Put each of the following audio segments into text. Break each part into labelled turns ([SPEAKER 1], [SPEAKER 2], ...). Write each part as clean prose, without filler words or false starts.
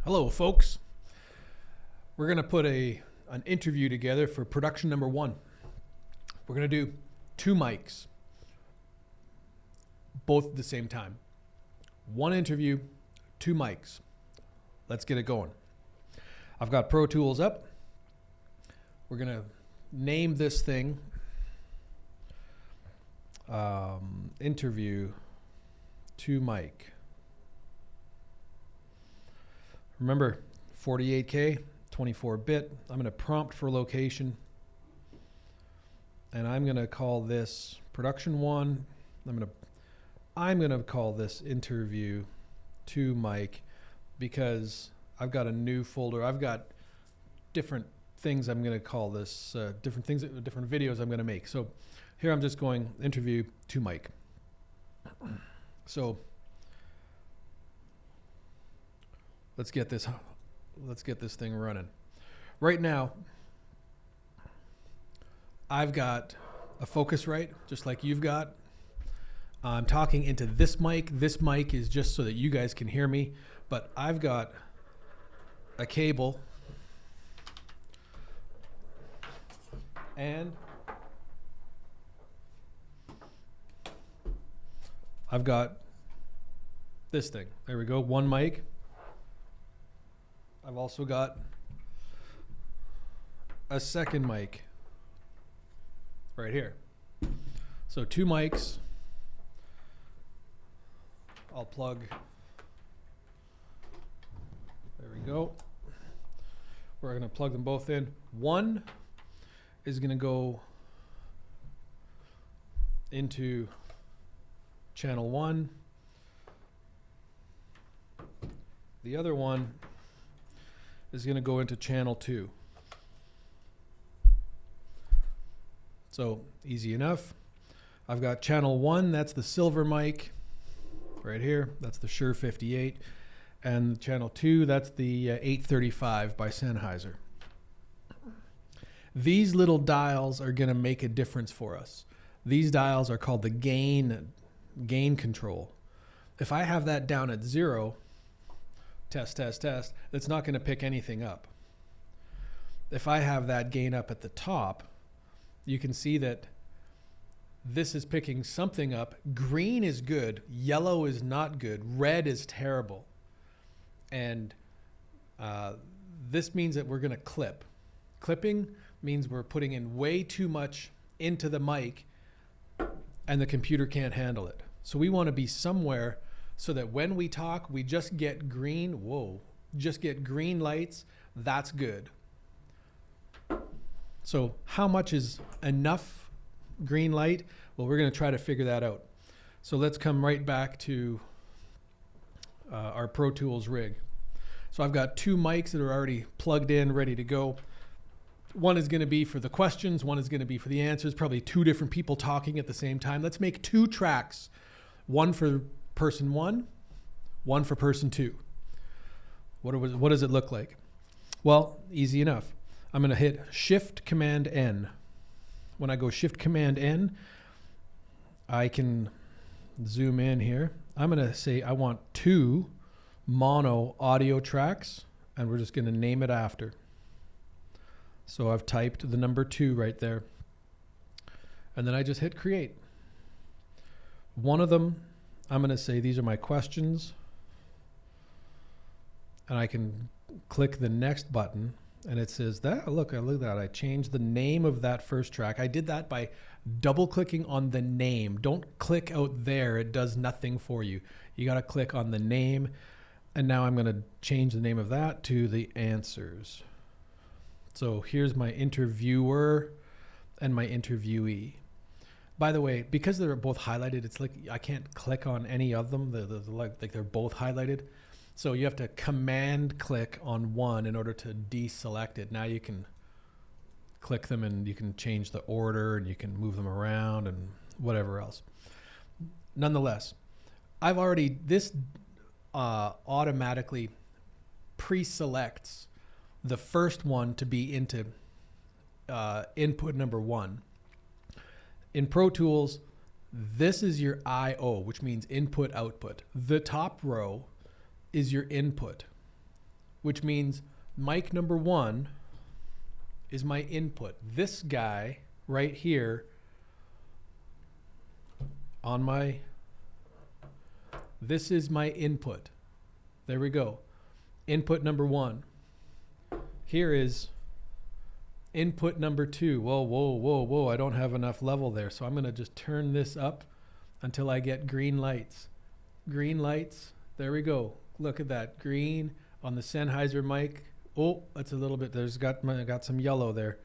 [SPEAKER 1] Hello, folks. We're going to put an interview together for production number 1. We're going to do 2 mics, both at the same time. 1 interview, 2 mics. Let's get it going. I've got Pro Tools up. We're going to name this thing interview 2 mic. Remember, 48K, 24-bit. I'm going to prompt for location. And I'm going to call this production 1. I'm going to call this interview 2 mic because I've got a new folder. I've got different things I'm going to call this, different videos I'm going to make. So here I'm just going interview 2 mic. So let's get this thing running. Right now, I've got a Focusrite, just like you've got. I'm talking into this mic. This mic is just so that you guys can hear me, but I've got a cable and I've got this thing. There we go, 1 mic. I've also got a second mic right here. So 2 mics. I'll plug. There we go. We're going to plug them both in. 1 is going to go into channel 1. The other one is going to go into channel 2. So easy enough. I've got channel 1, that's the silver mic right here. That's the Shure 58. And channel 2, that's the 835 by Sennheiser. These little dials are going to make a difference for us. These dials are called the gain control. If I have that down at 0, test, it's not going to pick anything up. If I have that gain up at the top, you can see that this is picking something up. Green is good, yellow is not good, red is terrible. And this means that we're going to clip. Clipping means we're putting in way too much into the mic and the computer can't handle it. So we want to be somewhere so that when we talk, we just get green. Just get green lights. That's good. So how much is enough green light? Well, we're going to try to figure that out. So let's come right back to our Pro Tools rig. So I've got 2 mics that are already plugged in, ready to go. One is going to be for the questions. One is going to be for the answers. Probably 2 different people talking at the same time. Let's make 2 tracks. 1 for person 1, 1 for person 2. What does it look like? Well, easy enough. I'm going to hit Shift Command N. When I go Shift Command N, I can zoom in here. I'm going to say I want 2 mono audio tracks, and we're just going to name it after. So I've typed the number 2 right there. And then I just hit create. One of them, I'm going to say these are my questions. And I can click the next button and it says that, look at that. I changed the name of that first track. I did that by double clicking on the name. Don't click out there. It does nothing for you. You got to click on the name. And now I'm going to change the name of that to the answers. So here's my interviewer and my interviewee. By the way, because they're both highlighted, it's like I can't click on any of them. Like they're both highlighted. So you have to command click on one in order to deselect it. Now you can click them and you can change the order and you can move them around and whatever else. Nonetheless, this automatically pre-selects the first one to be into input number 1. In Pro Tools, this is your I/O, which means input output. The top row is your input. which means mic number 1 is my input. This guy right here on my, this is my input. There we go. Input number 1. Here is input number 2. Whoa, whoa, whoa, whoa. I don't have enough level there. So I'm going to just turn this up until I get green lights. Green lights. There we go. Look at that. Green on the Sennheiser mic. Oh, that's a little bit. There's got some yellow there.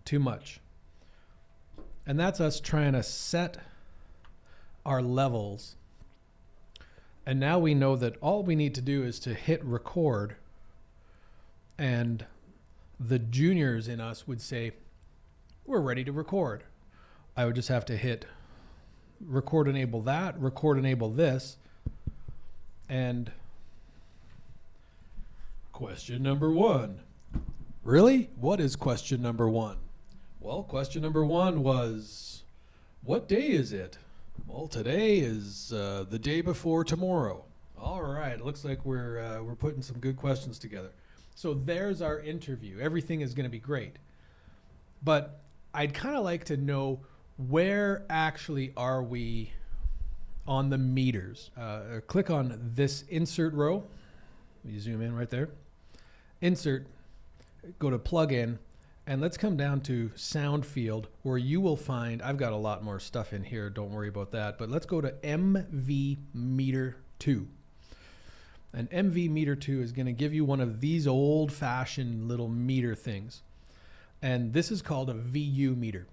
[SPEAKER 1] Too much. And that's us trying to set our levels. And now we know that all we need to do is to hit record, and the juniors in us would say, we're ready to record. I would just have to hit record, enable that, record, enable this, and question number 1. Really? What is question number 1? Well, question number 1 was, what day is it? Well, today is the day before tomorrow. All right, it looks like we're putting some good questions together. So there's our interview. Everything is going to be great. But I'd kind of like to know, where actually are we on the meters? Click on this insert row. You zoom in right there. Insert, go to plugin, and let's come down to sound field, where you will find, I've got a lot more stuff in here, don't worry about that, but let's go to MV meter 2. And MV meter 2 is going to give you one of these old-fashioned little meter things. And this is called a VU meter.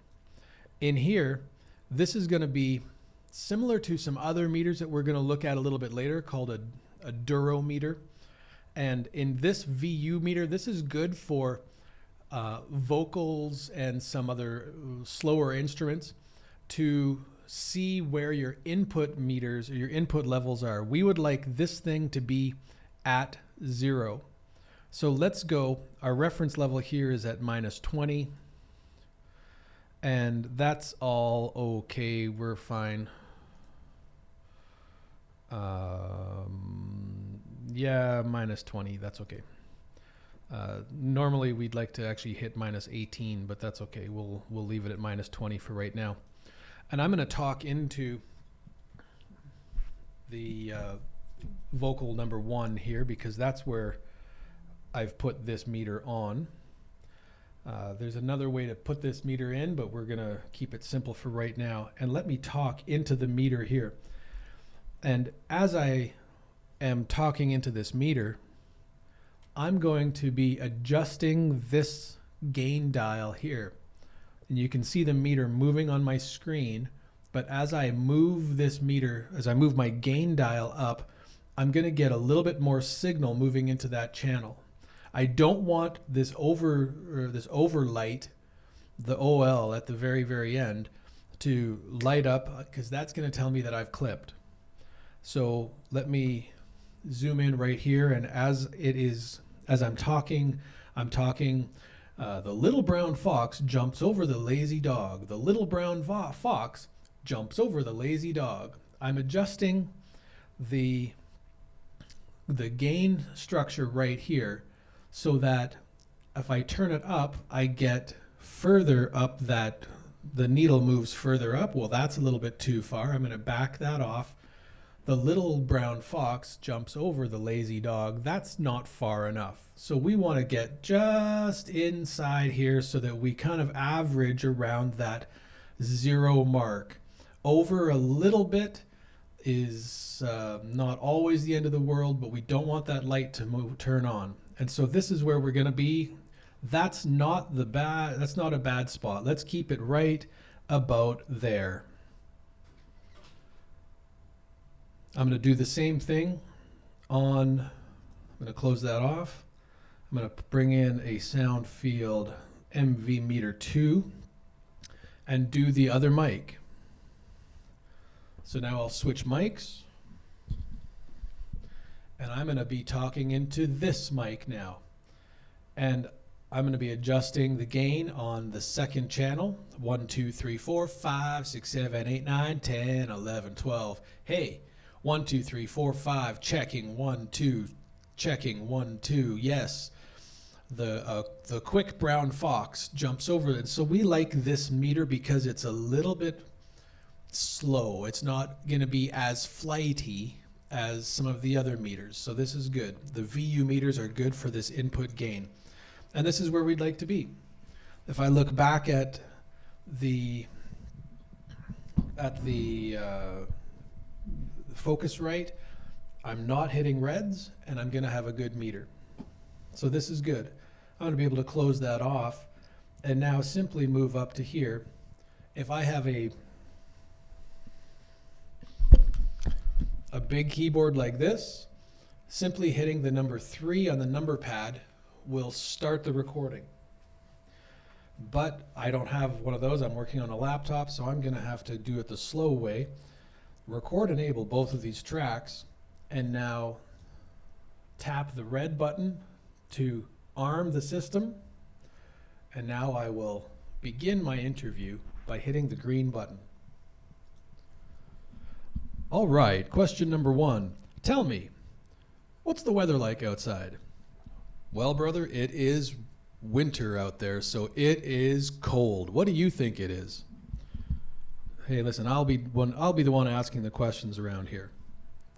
[SPEAKER 1] In here, this is going to be similar to some other meters that we're going to look at a little bit later, called a durometer. And in this VU meter, this is good for vocals and some other slower instruments to see where your input meters or your input levels are. We would like this thing to be at 0. So let's go. Our reference level here is at -20. And that's all okay. We're fine. Yeah, -20. That's okay. Normally we'd like to actually hit -18, but that's okay. We'll leave it at -20 for right now. And I'm going to talk into the vocal number 1 here, because that's where I've put this meter on. There's another way to put this meter in, but we're going to keep it simple for right now. And let me talk into the meter here. And as I am talking into this meter, I'm going to be adjusting this gain dial here. And you can see the meter moving on my screen, but as I move this meter, as I move my gain dial up, I'm going to get a little bit more signal moving into that channel. I don't want this overlight, the OL at the very, very end, to light up, because that's going to tell me that I've clipped. So let me zoom in right here, and as I'm talking, the little brown fox jumps over the lazy dog. The little brown fox jumps over the lazy dog. I'm adjusting the gain structure right here, so that if I turn it up, I get further up, that the needle moves further up. Well, that's a little bit too far. I'm going to back that off. The little brown fox jumps over the lazy dog. That's not far enough. So we want to get just inside here so that we kind of average around that 0 mark. Over a little bit is not always the end of the world, but we don't want that light to turn on. And so this is where we're going to be. That's not a bad spot. Let's keep it right about there. I'm going to do the same thing on, I'm going to close that off. I'm going to bring in a sound field MV meter 2 and do the other mic. So now I'll switch mics, and I'm going to be talking into this mic now. And I'm going to be adjusting the gain on the second channel. 1, 2, 3, 4, 5, 6, 7, 8, 9, 10, 11, 12. Hey, 1, 2, 3, 4, 5, checking. 1, 2, Checking, 1, 2, yes. The quick brown fox jumps over it. So we like this meter because it's a little bit slow. It's not going to be as flighty as some of the other meters. So this is good. The VU meters are good for this input gain. And this is where we'd like to be. If I look back at the Focusrite, I'm not hitting reds, and I'm going to have a good meter. So this is good. I'm going to be able to close that off and now simply move up to here. If I have a big keyboard like this, simply hitting the number 3 on the number pad will start the recording. But I don't have one of those. I'm working on a laptop, so I'm going to have to do it the slow way. Record enable both of these tracks, and now tap the red button to arm the system. And now I will begin my interview by hitting the green button. All right, question number 1. Tell me, what's the weather like outside? Well, brother, it is winter out there, so it is cold. What do you think it is? Hey, listen, I'll be the one asking the questions around here.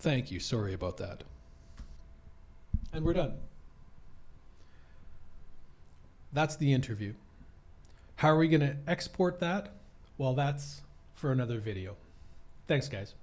[SPEAKER 1] Thank you. Sorry about that. And we're done. That's the interview. How are we going to export that? Well, that's for another video. Thanks, guys.